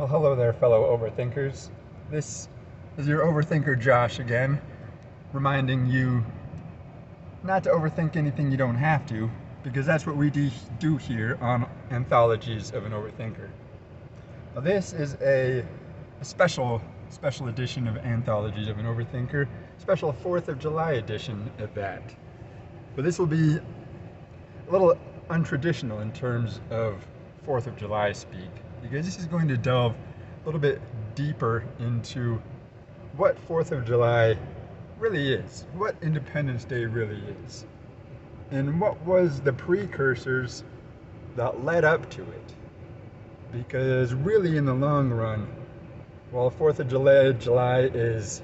Well, hello there, fellow overthinkers. This is your overthinker Josh again, reminding you not to overthink anything you don't have to, because that's what we do here on Anthologies of an Overthinker. Now, this is a special edition of Anthologies of an Overthinker, special 4th of July edition at that. But this will be a little untraditional in terms of 4th of July speak, because this is going to delve a little bit deeper into what 4th of July really is, what Independence Day really is, and what was the precursors that led up to it. Because really in the long run, while 4th of July is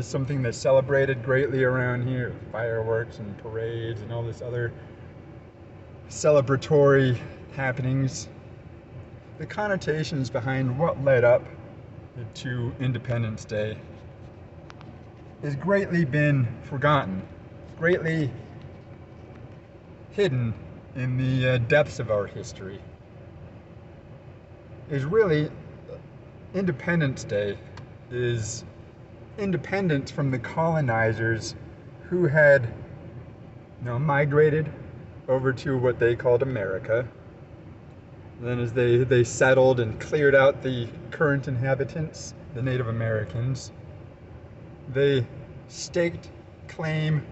something that's celebrated greatly around here, fireworks and parades and all this other celebratory happenings, the connotations behind what led up to Independence Day has greatly been forgotten, greatly hidden in the depths of our history. Is really, Independence Day is independence from the colonizers who had migrated over to what they called America. Then as they settled and cleared out the current inhabitants, the Native Americans, they staked claim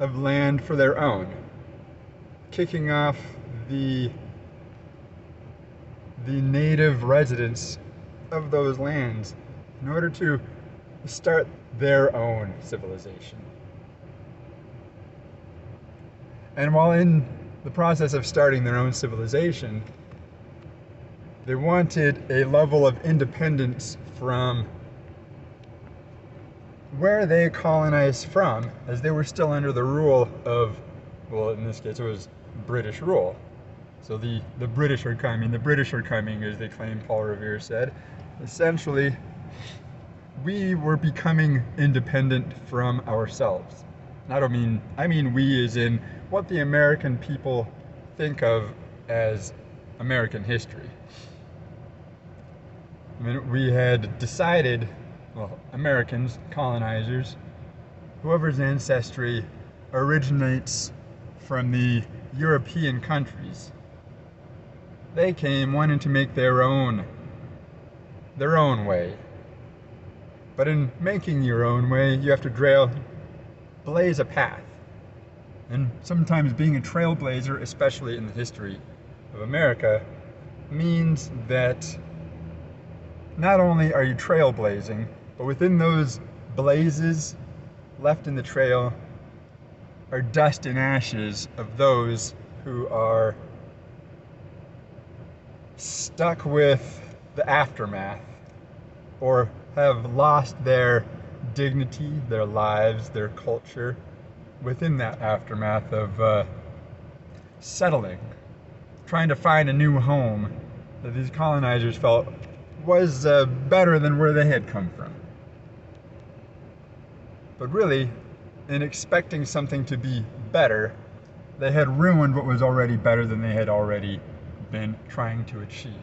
of land for their own, kicking off the native residents of those lands in order to start their own civilization. And while in the process of starting their own civilization, they wanted a level of independence from where they colonized from, as they were still under the rule of, well, in this case it was British rule. So the British are coming, as they claim, Paul Revere said. Essentially, we were becoming independent from ourselves. And I mean we as in what the American people think of as American history. I mean, we had decided, well, Americans, colonizers, whoever's ancestry originates from the European countries, they came wanting to make their own way. But in making your own way, you have to blaze a path. And sometimes being a trailblazer, especially in the history of America, means that not only are you trailblazing, but within those blazes left in the trail are dust and ashes of those who are stuck with the aftermath or have lost their dignity, their lives, their culture within that aftermath of settling, trying to find a new home that these colonizers felt was better than where they had come from. But really, in expecting something to be better, they had ruined what was already better than they had already been trying to achieve.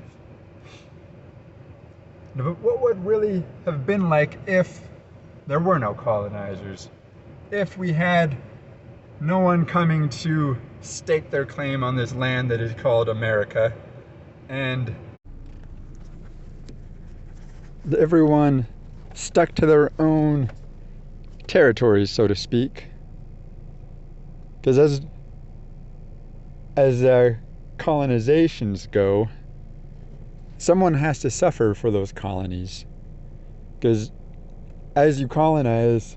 But what would really have been like if there were no colonizers? If we had no one coming to stake their claim on this land that is called America, and everyone stuck to their own territories, so to speak. Because as our colonizations go, someone has to suffer for those colonies. Because as you colonize,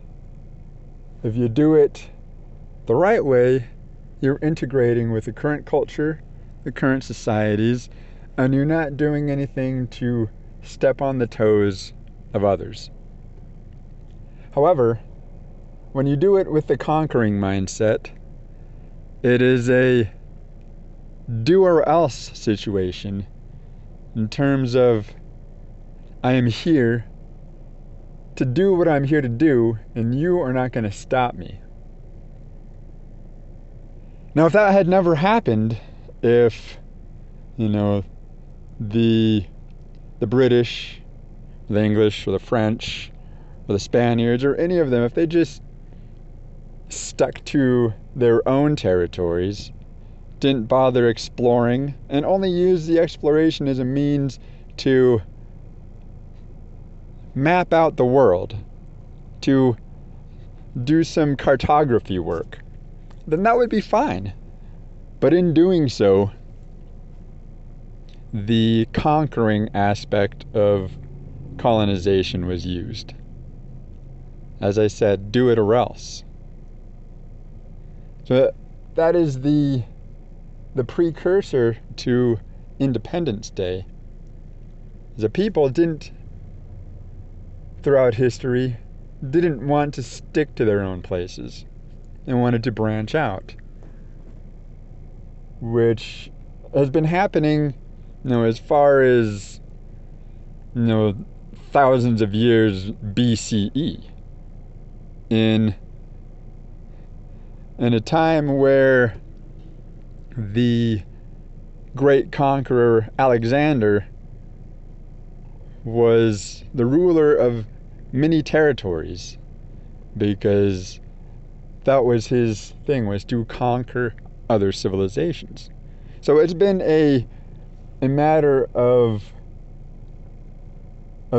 if you do it the right way, you're integrating with the current culture, the current societies, and you're not doing anything to step on the toes of others. However, when you do it with the conquering mindset, it is a do or else situation in terms of I am here to do what I'm here to do, and you are not going to stop me. Now, if that had never happened, if, the the British, the English, or the French, or the Spaniards, or any of them, if they just stuck to their own territories, didn't bother exploring, and only used the exploration as a means to map out the world, to do some cartography work, then that would be fine. But in doing so, the conquering aspect of colonization was used. As I said, do it or else. So that is the precursor to Independence Day. The people didn't, throughout history, didn't want to stick to their own places and wanted to branch out, which has been happening, as far as, thousands of years BCE, in a time where the great conqueror Alexander was the ruler of many territories, because that was his thing, was to conquer other civilizations. So it's been a matter of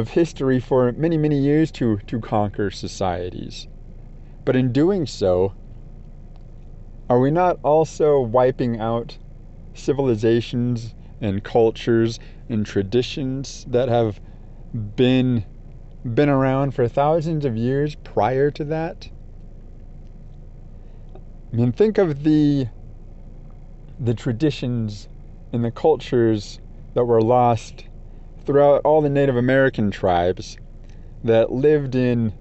history for many, many years to conquer societies. But in doing so, are we not also wiping out civilizations and cultures and traditions that have been around for thousands of years prior to that? I mean, think of the traditions and the cultures that were lost throughout all the Native American tribes that lived in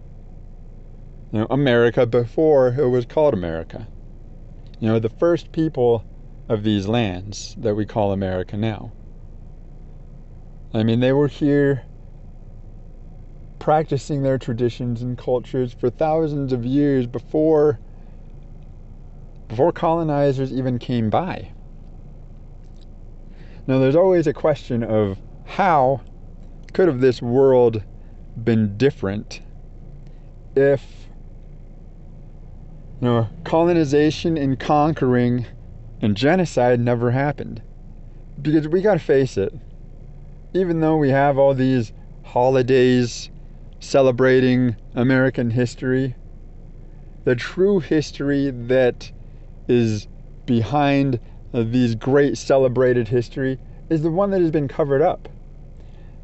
America before it was called America. The first people of these lands that we call America now. I mean, they were here practicing their traditions and cultures for thousands of years before colonizers even came by. Now, there's always a question of how could have this world been different if colonization and conquering and genocide never happened. Because we gotta face it, even though we have all these holidays celebrating American history, the true history that is behind these great celebrated history is the one that has been covered up.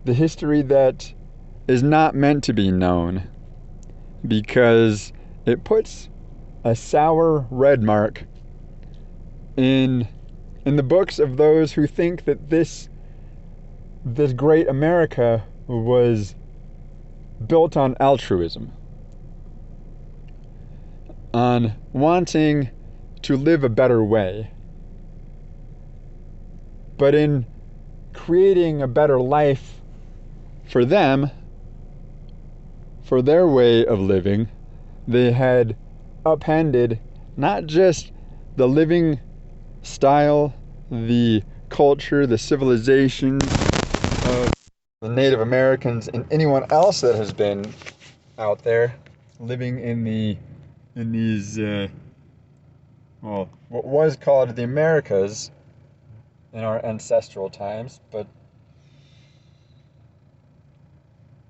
The history that is not meant to be known, because it puts a sour red mark in the books of those who think that this great America was built on altruism, on wanting to live a better way. But in creating a better life for them, for their way of living, they had upended not just the living style, the culture, the civilization of the Native Americans and anyone else that has been out there living in these what was called the Americas in our ancestral times, but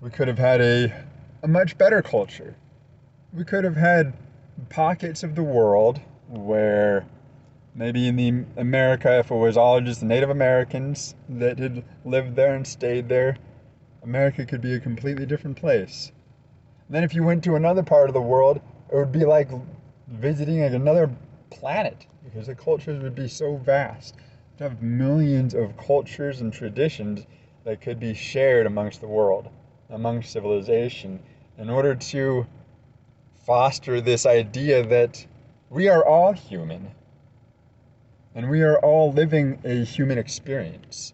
we could have had a much better culture. We could have had pockets of the world where maybe in the America, if it was all just the Native Americans that had lived there and stayed there, America could be a completely different place. And then if you went to another part of the world, it would be like visiting another planet, because the cultures would be so vast. You'd have millions of cultures and traditions that could be shared amongst the world, amongst civilization, in order to foster this idea that we are all human and we are all living a human experience.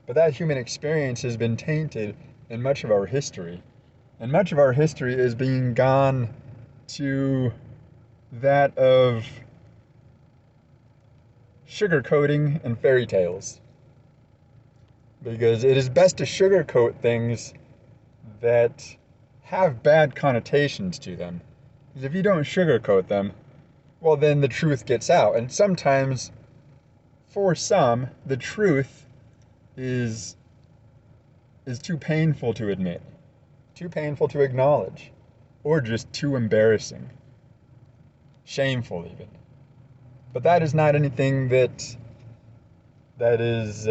But that human experience has been tainted in much of our history, and much of our history is being gone to that of sugarcoating and fairy tales. because it is best to sugarcoat things that have bad connotations to them. Because if you don't sugarcoat them, well, then the truth gets out. And sometimes, for some, the truth is too painful to admit, too painful to acknowledge, or just too embarrassing, shameful even. But that is not anything that is,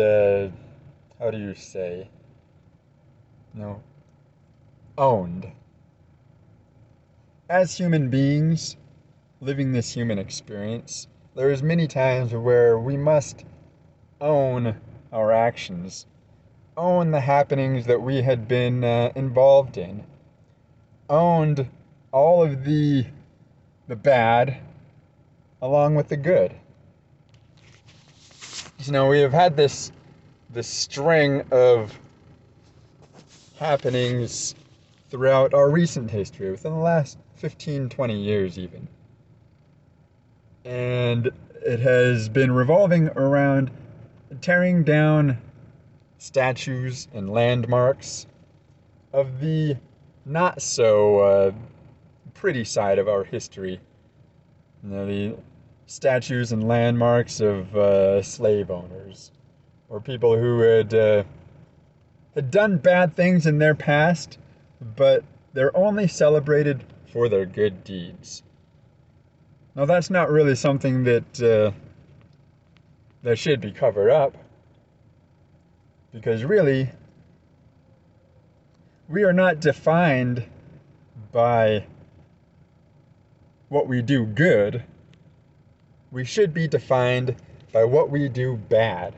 how do you say, no, owned. As human beings, living this human experience, there is many times where we must own our actions, own the happenings that we had been involved in, owned all of the bad along with the good. You know, we have had this string of happenings throughout our recent history, within the last 15, 20 years even. And it has been revolving around tearing down statues and landmarks of the not so pretty side of our history. You know, the statues and landmarks of slave owners, or people who had done bad things in their past, but they're only celebrated for their good deeds. Now, that's not really something that should be covered up, because really, we are not defined by what we do good. We should be defined by what we do bad.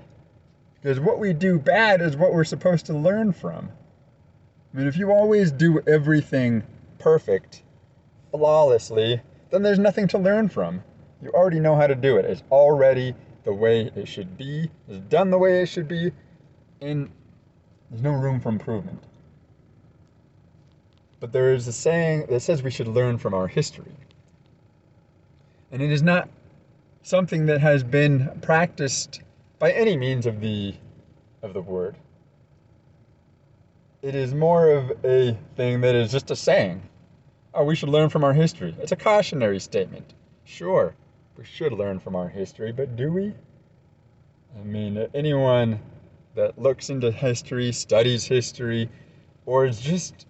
Because what we do bad is what we're supposed to learn from. I mean, if you always do everything perfect, flawlessly, then there's nothing to learn from. You already know how to do it. It's already the way it should be. It's done the way it should be. And there's no room for improvement. But there is a saying that says we should learn from our history. And it is not something that has been practiced by any means of the word. It is more of a thing that is just a saying. Oh, we should learn from our history. It's a cautionary statement. Sure, we should learn from our history, but do we? I mean, anyone that looks into history, studies history, or is just,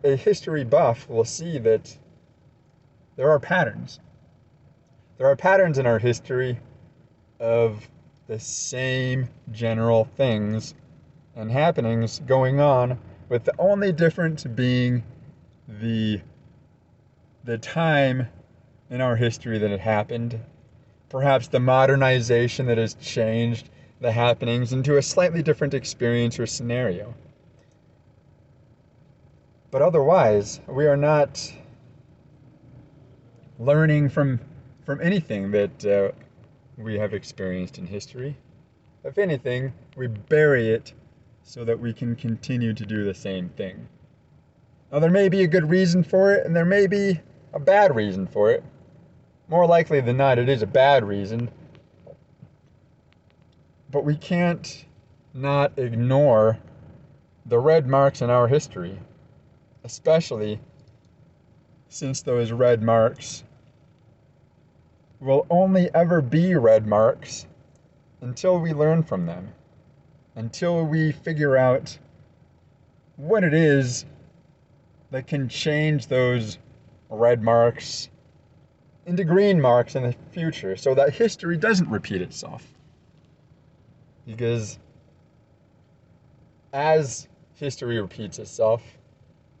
a history buff will see that there are patterns. There are patterns in our history of the same general things and happenings going on, with the only difference being the time in our history that it happened, perhaps the modernization that has changed the happenings into a slightly different experience or scenario. But otherwise, we are not learning from anything that we have experienced in history. If anything, we bury it so that we can continue to do the same thing. Now, there may be a good reason for it, and there may be a bad reason for it. More likely than not, it is a bad reason. But we can't not ignore the red marks in our history, especially since those red marks will only ever be red marks until we learn from them, until we figure out what it is that can change those red marks into green marks in the future, so that history doesn't repeat itself. Because as history repeats itself,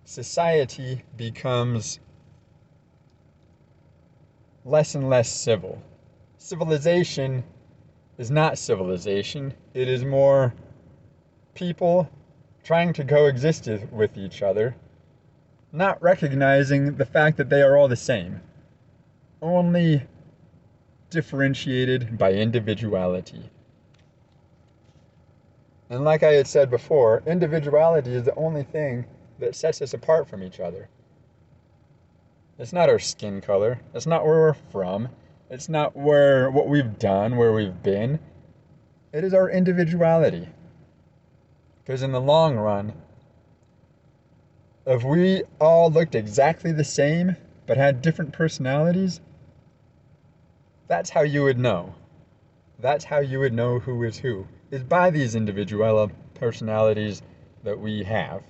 society becomes less and less civil. Civilization is not civilization. It is more people trying to coexist with each other, not recognizing the fact that they are all the same, only differentiated by individuality. And like I had said before, individuality is the only thing that sets us apart from each other. It's not our skin color. It's not where we're from. It's not what we've done, where we've been. It is our individuality. Because in the long run, if we all looked exactly the same but had different personalities, that's how you would know. That's how you would know who is by these individual personalities that we have.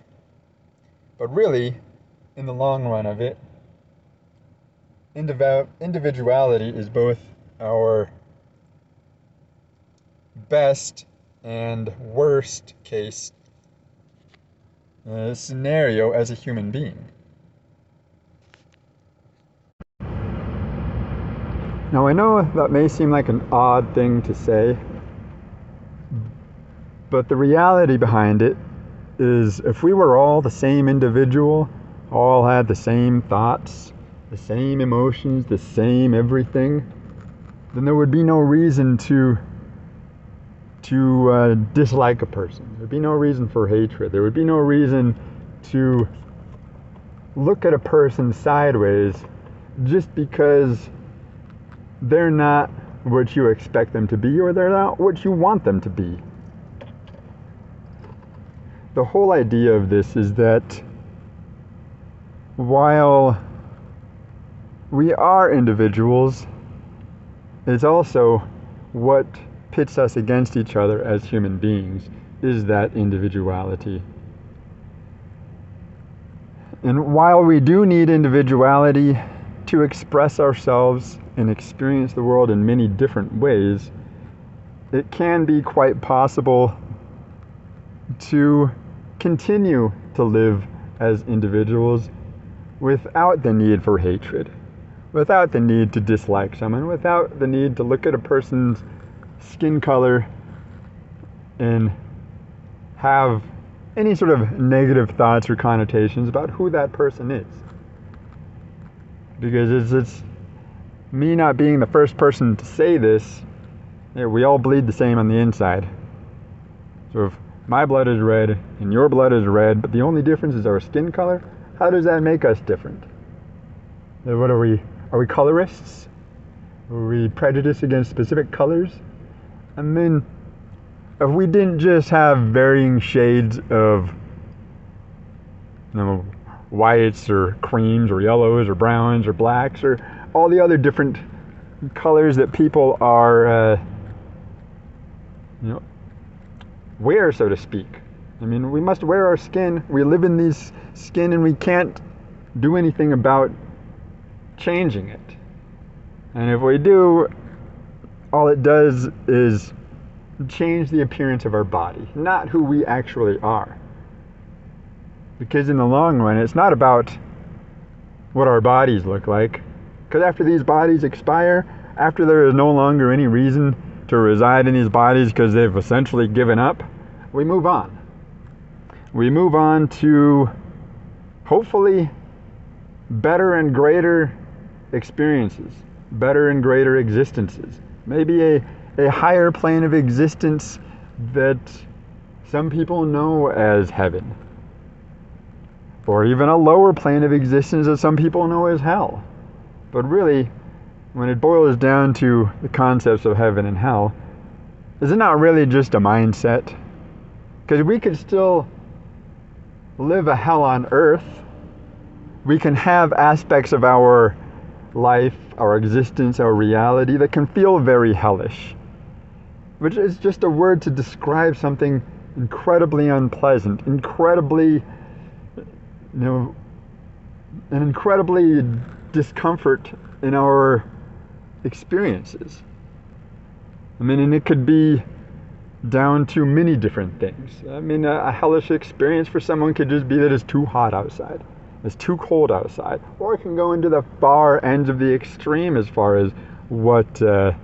But really, in the long run of it, individuality is both our best and worst case scenario as a human being. Now, I know that may seem like an odd thing to say, but the reality behind it is if we were all the same individual, all had the same thoughts, the same emotions, the same everything, then there would be no reason to dislike a person. There'd be no reason for hatred. There would be no reason to look at a person sideways just because they're not what you expect them to be or they're not what you want them to be. The whole idea of this is that while we are individuals, it's also what pits us against each other as human beings is that individuality. And while we do need individuality to express ourselves and experience the world in many different ways, it can be quite possible to continue to live as individuals without the need for hatred, without the need to dislike someone, without the need to look at a person's skin color and have any sort of negative thoughts or connotations about who that person is. Because it's me not being the first person to say this, we all bleed the same on the inside. So if my blood is red and your blood is red, but the only difference is our skin color, how does that make us different? What are we? Are we colorists? Are we prejudiced against specific colors? I mean, if we didn't just have varying shades of whites or creams or yellows or browns or blacks or all the other different colors that people are, wear, so to speak. I mean, we must wear our skin. We live in these skin and we can't do anything about changing it. And if we do, all it does is change the appearance of our body, not who we actually are. Because in the long run, it's not about what our bodies look like. Because after these bodies expire, after there is no longer any reason to reside in these bodies because they've essentially given up, we move on. We move on to hopefully better and greater experiences, better and greater existences. Maybe a higher plane of existence that some people know as heaven. Or even a lower plane of existence that some people know as hell. But really, when it boils down to the concepts of heaven and hell, is it not really just a mindset? Because we could still live a hell on earth. We can have aspects of our life, our existence, our reality that can feel very hellish, which is just a word to describe something incredibly unpleasant, incredibly, an incredibly discomfort in our experiences. I mean, and it could be down to many different things. I mean, a hellish experience for someone could just be that it's too hot outside, it's too cold outside, or it can go into the far ends of the extreme as far as what a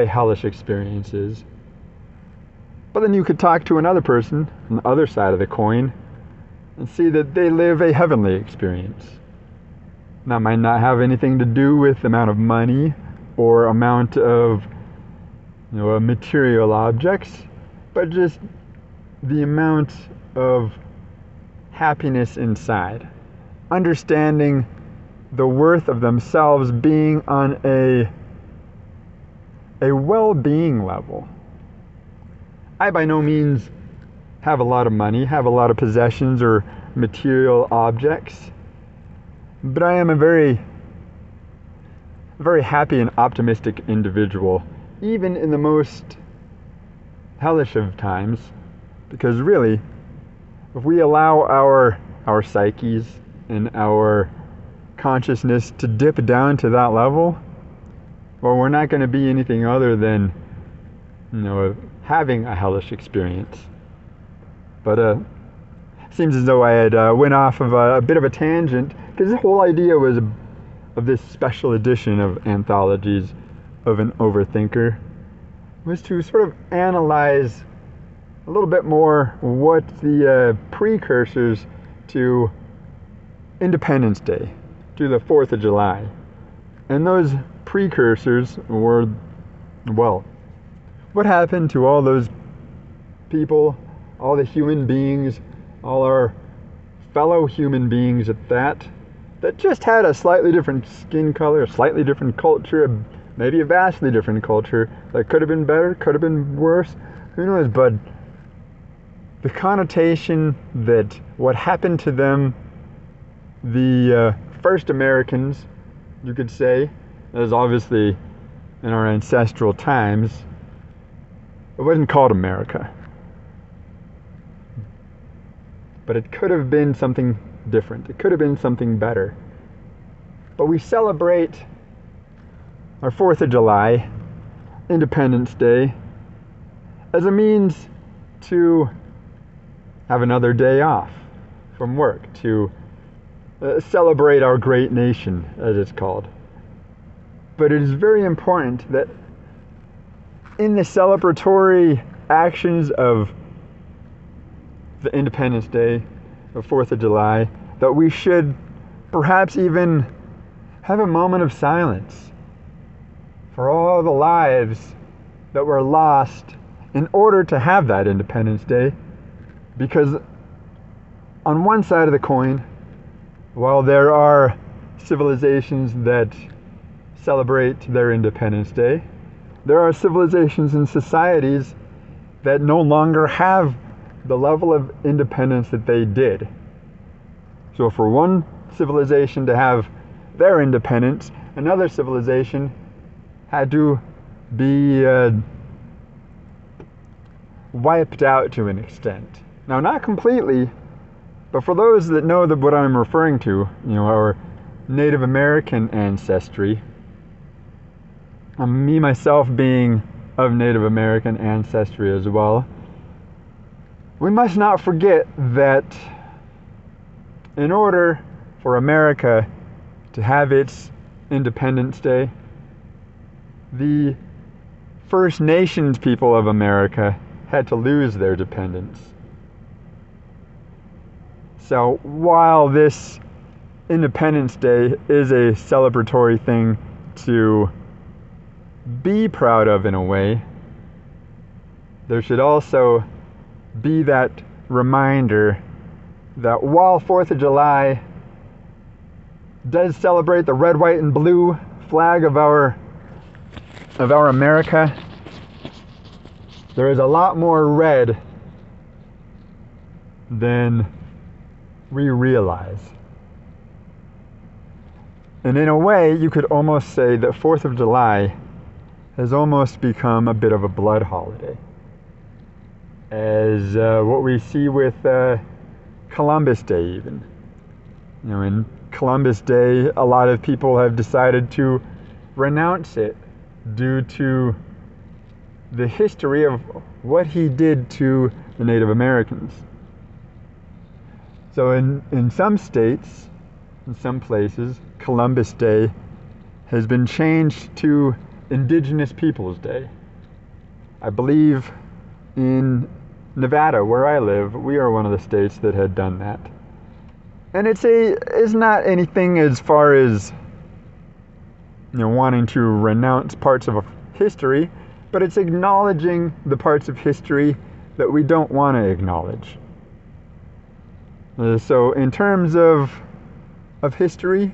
hellish experience is. But then you could talk to another person on the other side of the coin and see that they live a heavenly experience. That might not have anything to do with the amount of money or amount of material objects, but just the amount of happiness inside. Understanding the worth of themselves being on a well-being level. I by no means have a lot of money, have a lot of possessions or material objects. But I am a very happy and optimistic individual, even in the most hellish of times, because really, if we allow our psyches and our consciousness to dip down to that level, well, we're not going to be anything other than, having a hellish experience. But seems as though I had went off of a bit of a tangent, because the whole idea was of this special edition of Anthologies of an Overthinker was to sort of analyze a little bit more what the precursors to Independence Day, to the 4th of July. And those precursors were, well, what happened to all those people, all the human beings, all our fellow human beings at that just had a slightly different skin color, a slightly different culture, maybe a vastly different culture that could have been better, could have been worse, who knows, but the connotation that what happened to them, the first Americans, you could say, as obviously in our ancestral times, it wasn't called America. But it could have been something different. It could have been something better. But we celebrate our 4th of July, Independence Day, as a means to have another day off from work, to celebrate our great nation, as it's called. But it is very important that in the celebratory actions of the Independence Day, the 4th of July, that we should perhaps even have a moment of silence for all the lives that were lost in order to have that Independence Day. Because on one side of the coin, while there are civilizations that celebrate their Independence Day, there are civilizations and societies that no longer have the level of independence that they did. So for one civilization to have their independence, another civilization had to be wiped out to an extent. Now, not completely, but for those that know what I'm referring to, our Native American ancestry, me myself being of Native American ancestry as well, we must not forget that in order for America to have its Independence Day, the First Nations people of America had to lose their dependence. So while this Independence Day is a celebratory thing to be proud of in a way, there should also be that reminder that while 4th of July does celebrate the red, white, and blue flag of our America, there is a lot more red than we realize. And in a way, you could almost say that 4th of July has almost become a bit of a blood holiday. As what we see with Columbus Day even. In Columbus Day, a lot of people have decided to renounce it due to the history of what he did to the Native Americans. So in some states, in some places, Columbus Day has been changed to Indigenous Peoples Day. I believe in Nevada, where I live, we are one of the states that had done that. And it's not anything as far as wanting to renounce parts of history, but it's acknowledging the parts of history that we don't want to acknowledge. So in terms of history,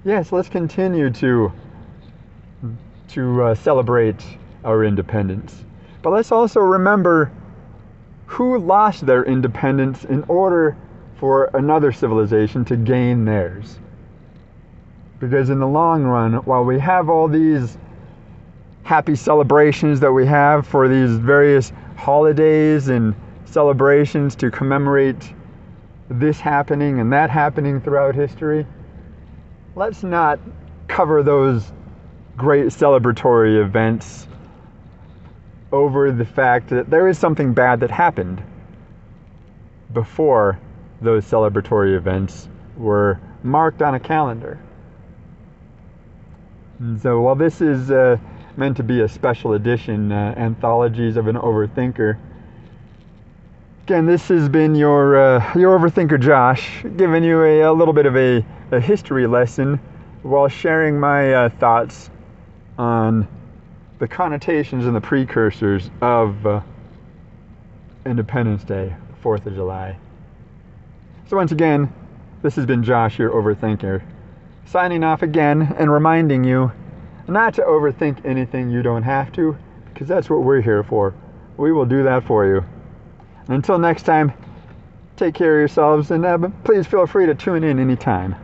yes, let's continue to celebrate our independence. But let's also remember who lost their independence in order for another civilization to gain theirs. Because in the long run, while we have all these happy celebrations that we have for these various holidays and celebrations to commemorate this happening and that happening throughout history, let's not cover those great celebratory events over the fact that there is something bad that happened before those celebratory events were marked on a calendar. And so while this is meant to be a special edition, Anthologies of an Overthinker, again, this has been your Overthinker Josh, giving you a little bit of a history lesson while sharing my thoughts on the connotations and the precursors of Independence Day, 4th of July. So once again, this has been Josh, your Overthinker, signing off again and reminding you not to overthink anything you don't have to, because that's what we're here for. We will do that for you. And until next time, take care of yourselves, and please feel free to tune in anytime.